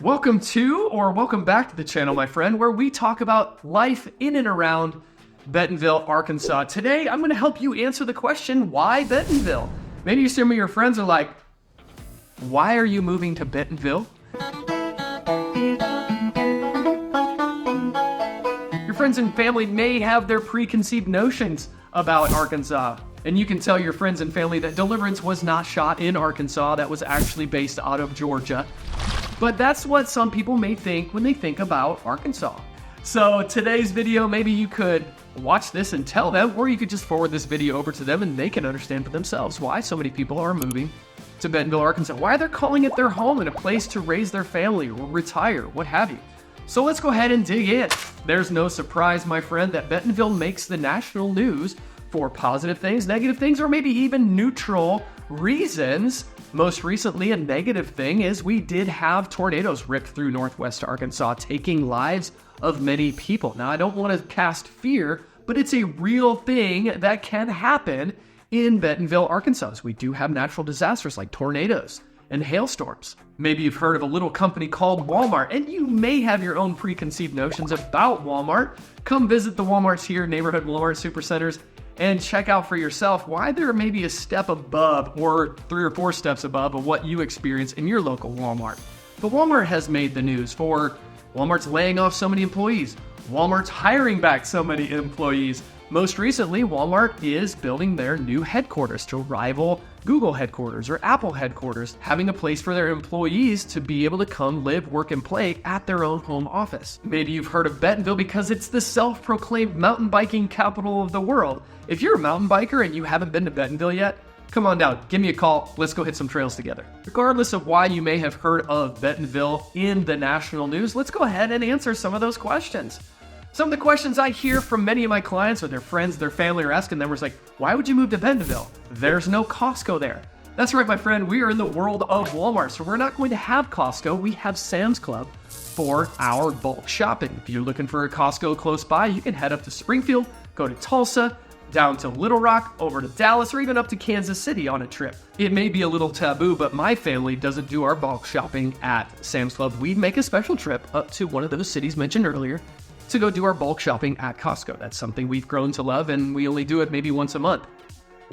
Welcome back to the channel, my friend, where we talk about life in and around Bentonville, Arkansas. Today, I'm going to help you answer the question, why Bentonville? Maybe some of your friends are like, why are you moving to Bentonville? Your friends and family may have their preconceived notions about Arkansas. And you can tell your friends and family that Deliverance was not shot in Arkansas, that was actually based out of Georgia. But that's what some people may think when they think about Arkansas. So today's video, maybe you could watch this and tell them, or you could just forward this video over to them and they can understand for themselves why so many people are moving to Bentonville, Arkansas, why they're calling it their home and a place to raise their family or retire, what have you. So let's go ahead and dig in. There's no surprise, my friend, that Bentonville makes the national news for positive things, negative things, or maybe even neutral reasons. Most recently, a negative thing is we did have tornadoes rip through northwest Arkansas, taking lives of many people. Now, I don't want to cast fear, but it's a real thing that can happen in Bentonville, Arkansas. We do have natural disasters like tornadoes and hailstorms. Maybe you've heard of a little company called Walmart, and you may have your own preconceived notions about Walmart. Come visit the Walmarts here, neighborhood Walmart supercenters, and check out for yourself why they're maybe a step above or 3 or 4 steps above of what you experience in your local Walmart. But Walmart has made the news for Walmart's laying off so many employees, Walmart's hiring back so many employees. Most recently, Walmart is building their new headquarters to rival Google headquarters or Apple headquarters, having a place for their employees to be able to come live, work, and play at their own home office. Maybe you've heard of Bentonville because it's the self-proclaimed mountain biking capital of the world. If you're a mountain biker and you haven't been to Bentonville yet, come on down, give me a call, let's go hit some trails together. Regardless of why you may have heard of Bentonville in the national news, let's go ahead and answer some of those questions. Some of the questions I hear from many of my clients or their friends, their family are asking them was like, why would you move to Bentonville? There's no Costco there. That's right, my friend, we are in the world of Walmart, so we're not going to have Costco, we have Sam's Club for our bulk shopping. If you're looking for a Costco close by, you can head up to Springfield, go to Tulsa, down to Little Rock, over to Dallas, or even up to Kansas City on a trip. It may be a little taboo, but my family doesn't do our bulk shopping at Sam's Club. We make a special trip up to one of those cities mentioned earlier to go do our bulk shopping at Costco. That's something we've grown to love, and we only do it maybe once a month.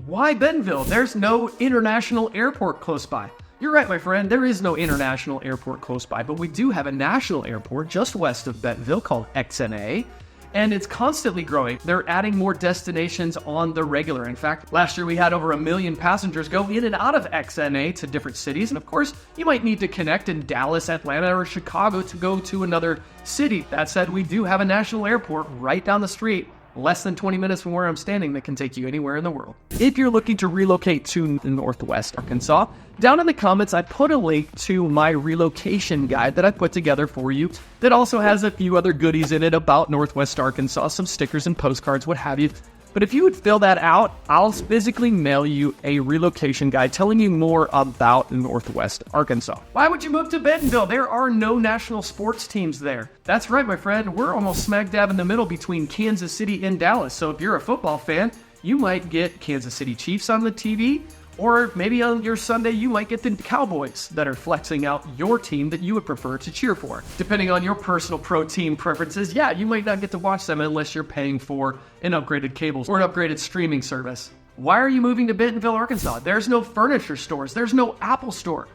Why Bentonville? There's no international airport close by. You're right, my friend, there is no international airport close by, but we do have a national airport just west of Bentonville called XNA, and it's constantly growing. They're adding more destinations on the regular. In fact, last year we had over 1 million passengers go in and out of XNA to different cities. And of course, you might need to connect in Dallas, Atlanta, or Chicago to go to another city. That said, we do have a national airport right down the street, less than 20 minutes from where I'm standing, that can take you anywhere in the world. If you're looking to relocate to northwest Arkansas, down in the comments, I put a link to my relocation guide that I put together for you that also has a few other goodies in it about northwest Arkansas, some stickers and postcards, what have you. But if you would fill that out, I'll physically mail you a relocation guide telling you more about northwest Arkansas. Why would you move to Bentonville? There are no national sports teams there. That's right, my friend. We're almost smack dab in the middle between Kansas City and Dallas. So if you're a football fan, you might get Kansas City Chiefs on the TV, or maybe on your Sunday, you might get the Cowboys that are flexing out your team that you would prefer to cheer for. Depending on your personal pro team preferences, yeah, you might not get to watch them unless you're paying for an upgraded cable or an upgraded streaming service. Why are you moving to Bentonville, Arkansas? There's no furniture stores. There's no Apple store.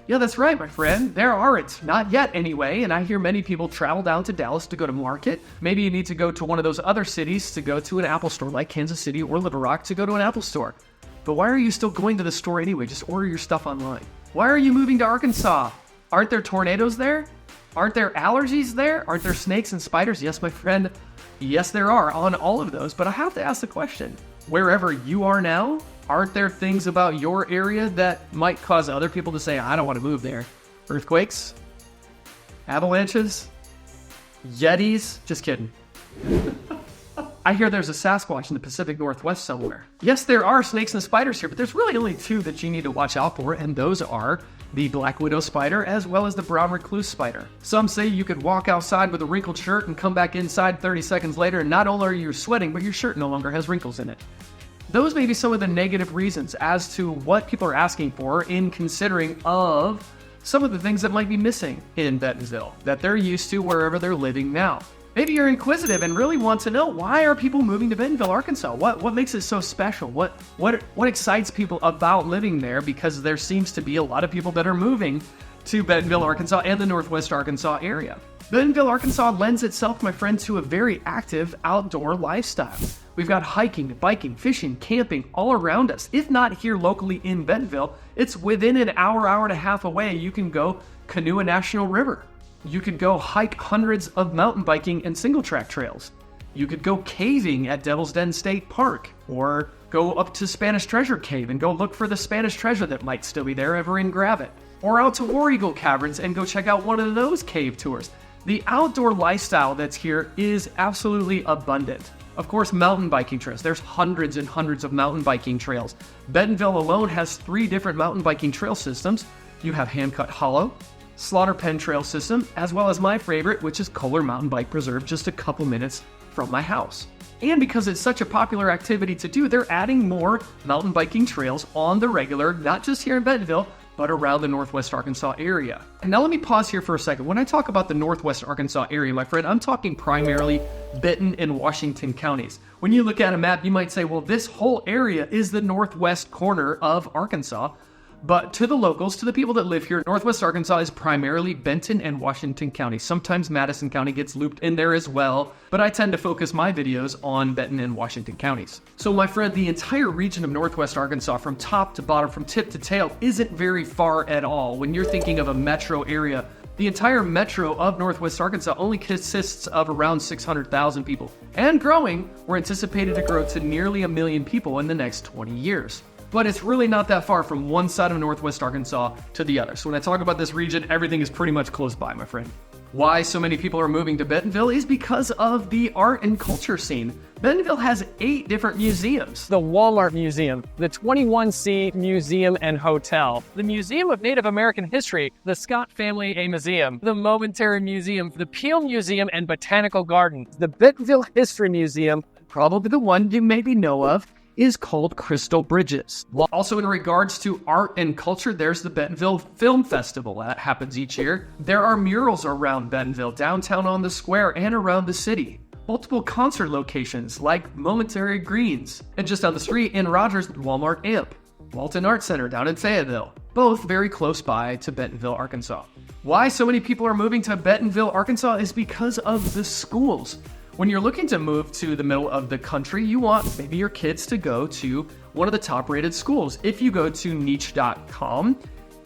Yeah, that's right, my friend. There aren't. Not yet, anyway. And I hear many people travel down to Dallas to go to market. Maybe you need to go to one of those other cities to go to an Apple store like Kansas City or Little Rock to go to an Apple store. But why are you still going to the store anyway? Just order your stuff online. Why are you moving to Arkansas? Aren't there tornadoes there? Aren't there allergies there? Aren't there snakes and spiders? Yes, my friend. Yes, there are on all of those. But I have to ask the question, wherever you are now, aren't there things about your area that might cause other people to say, I don't want to move there? Earthquakes? Avalanches? Yetis? Just kidding. I hear there's a Sasquatch in the Pacific Northwest somewhere. Yes, there are snakes and spiders here, but there's really only 2 that you need to watch out for, and those are the black widow spider as well as the brown recluse spider. Some say you could walk outside with a wrinkled shirt and come back inside 30 seconds later, and not only are you sweating, but your shirt no longer has wrinkles in it. Those may be some of the negative reasons as to what people are asking for in considering of some of the things that might be missing in Bentonville that they're used to wherever they're living now. Maybe you're inquisitive and really want to know, why are people moving to Bentonville, Arkansas? What makes it so special? What excites people about living there? Because there seems to be a lot of people that are moving to Bentonville, Arkansas and the Northwest Arkansas area. Bentonville, Arkansas lends itself, my friend, to a very active outdoor lifestyle. We've got hiking, biking, fishing, camping all around us. If not here locally in Bentonville, it's within an hour, hour and a half away. You can go canoe a national river. You could go hike hundreds of mountain biking and single track trails. You could go caving at Devil's Den State Park, or go up to Spanish Treasure Cave and go look for the Spanish treasure that might still be there ever in Gravit. Or out to War Eagle Caverns and go check out one of those cave tours. The outdoor lifestyle that's here is absolutely abundant. Of course, mountain biking trails. There's hundreds and hundreds of mountain biking trails. Bentonville alone has 3 different mountain biking trail systems. You have Handcut Hollow, Slaughter Pen Trail System, as well as my favorite, which is Kohler Mountain Bike Preserve, just a couple minutes from my house. And because it's such a popular activity to do, they're adding more mountain biking trails on the regular, not just here in Bentonville, but around the Northwest Arkansas area. And now let me pause here for a second. When I talk about the Northwest Arkansas area, my friend, I'm talking primarily Benton and Washington counties. When you look at a map, you might say, well, this whole area is the northwest corner of Arkansas. But to the locals, to the people that live here, Northwest Arkansas is primarily Benton and Washington counties. Sometimes Madison County gets looped in there as well, but I tend to focus my videos on Benton and Washington counties. So my friend, the entire region of Northwest Arkansas, from top to bottom, from tip to tail, isn't very far at all. When you're thinking of a metro area, the entire metro of Northwest Arkansas only consists of around 600,000 people. And growing, we're anticipated to grow to nearly 1 million people in the next 20 years. But it's really not that far from one side of Northwest Arkansas to the other. So when I talk about this region, everything is pretty much close by, my friend. Why so many people are moving to Bentonville is because of the art and culture scene. Bentonville has 8 different museums. The Walmart Museum, the 21C Museum and Hotel, the Museum of Native American History, the Scott Family A Museum, the Momentary Museum, the Peel Museum and Botanical Garden, the Bentonville History Museum, Probably the one you maybe know of is called Crystal Bridges. Also, in regards to art and culture, there's the Bentonville Film Festival that happens each year. There are murals around Bentonville, downtown on the square, and around the city. Multiple concert locations like Momentary Greens, and just down the street in Rogers, Walmart Amp. Walton Art Center down in Fayetteville, both very close by to Bentonville, Arkansas. Why so many people are moving to Bentonville, Arkansas is because of the schools. When you're looking to move to the middle of the country, you want maybe your kids to go to one of the top-rated schools. If you go to niche.com,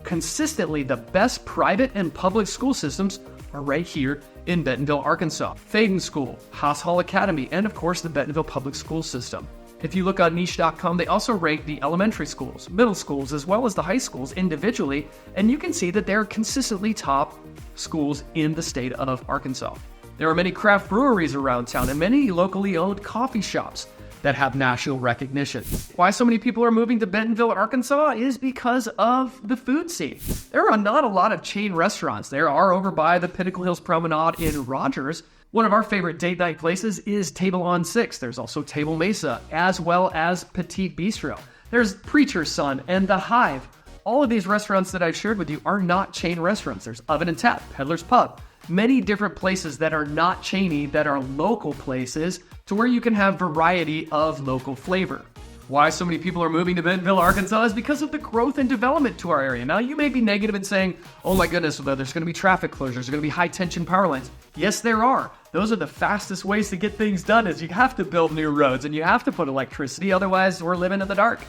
consistently the best private and public school systems are right here in Bentonville, Arkansas. Thaden School, Haas Hall Academy, and of course the Bentonville Public School System. If you look on niche.com, they also rank the elementary schools, middle schools, as well as the high schools individually, and you can see that they're consistently top schools in the state of Arkansas. There are many craft breweries around town and many locally owned coffee shops that have national recognition. Why so many people are moving to Bentonville, Arkansas is because of the food scene. There are not a lot of chain restaurants. There are over by the Pinnacle Hills Promenade in Rogers. One of our favorite date night places is Table on 6. There's also Table Mesa, as well as Petite Bistro. There's Preacher's Son and The Hive. All of these restaurants that I've shared with you are not chain restaurants. There's Oven and Tap, Peddler's Pub, many different places that are not chainy, that are local places to where you can have variety of local flavor. Why so many people are moving to Bentonville, Arkansas is because of the growth and development to our area. Now, you may be negative in saying, oh my goodness, there's going to be traffic closures, there's going to be high tension power lines. Yes, there are. Those are the fastest ways to get things done, is you have to build new roads and you have to put electricity, otherwise we're living in the dark.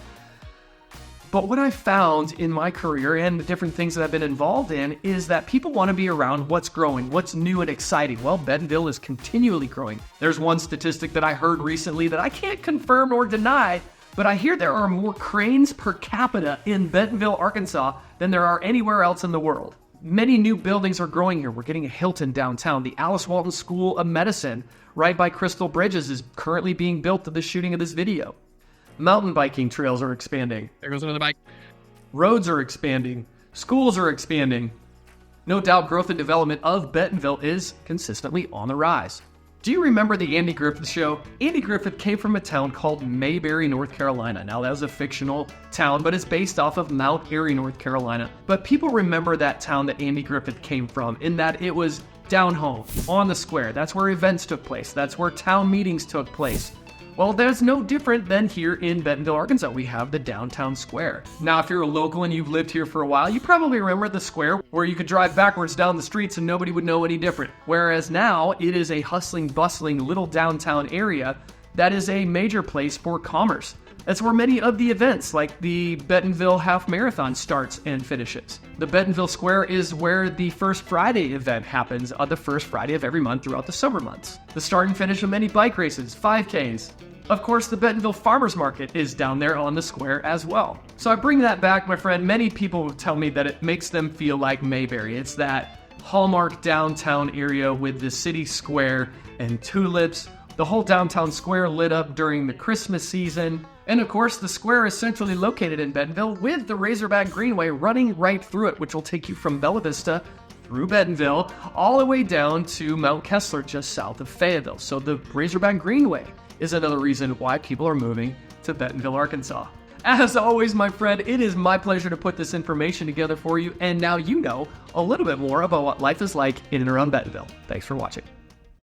But what I've found in my career and the different things that I've been involved in is that people want to be around what's growing, what's new and exciting. Well, Bentonville is continually growing. There's one statistic that I heard recently that I can't confirm or deny, but I hear there are more cranes per capita in Bentonville, Arkansas than there are anywhere else in the world. Many new buildings are growing here. We're getting a Hilton downtown. The Alice Walton School of Medicine right by Crystal Bridges is currently being built to the shooting of this video. Mountain biking trails are expanding. There goes another bike. Roads are expanding. Schools are expanding. No doubt growth and development of Bentonville is consistently on the rise. Do you remember the Andy Griffith Show? Andy Griffith came from a town called Mayberry, North Carolina. Now, that was a fictional town, but it's based off of Mount Airy, North Carolina. But people remember that town that Andy Griffith came from in that it was down home, on the square. That's where events took place. That's where town meetings took place. Well, that's no different than here in Bentonville, Arkansas. We have the downtown square. Now, if you're a local and you've lived here for a while, you probably remember the square where you could drive backwards down the streets and nobody would know any different. Whereas now, it is a hustling, bustling little downtown area that is a major place for commerce. That's where many of the events, like the Bentonville Half Marathon, starts and finishes. The Bentonville Square is where the First Friday event happens on the first Friday of every month throughout the summer months. The start and finish of many bike races, 5Ks. Of course, the Bentonville Farmers Market is down there on the square as well. So I bring that back, my friend. Many people tell me that it makes them feel like Mayberry. It's that hallmark downtown area with the city square and tulips, the whole downtown square lit up during the Christmas season. And of course, the square is centrally located in Bentonville with the Razorback Greenway running right through it, which will take you from Bella Vista through Bentonville all the way down to Mount Kessler just south of Fayetteville. So the Razorback Greenway is another reason why people are moving to Bentonville, Arkansas. As always, my friend, it is my pleasure to put this information together for you, and now you know a little bit more about what life is like in and around Bentonville. Thanks for watching.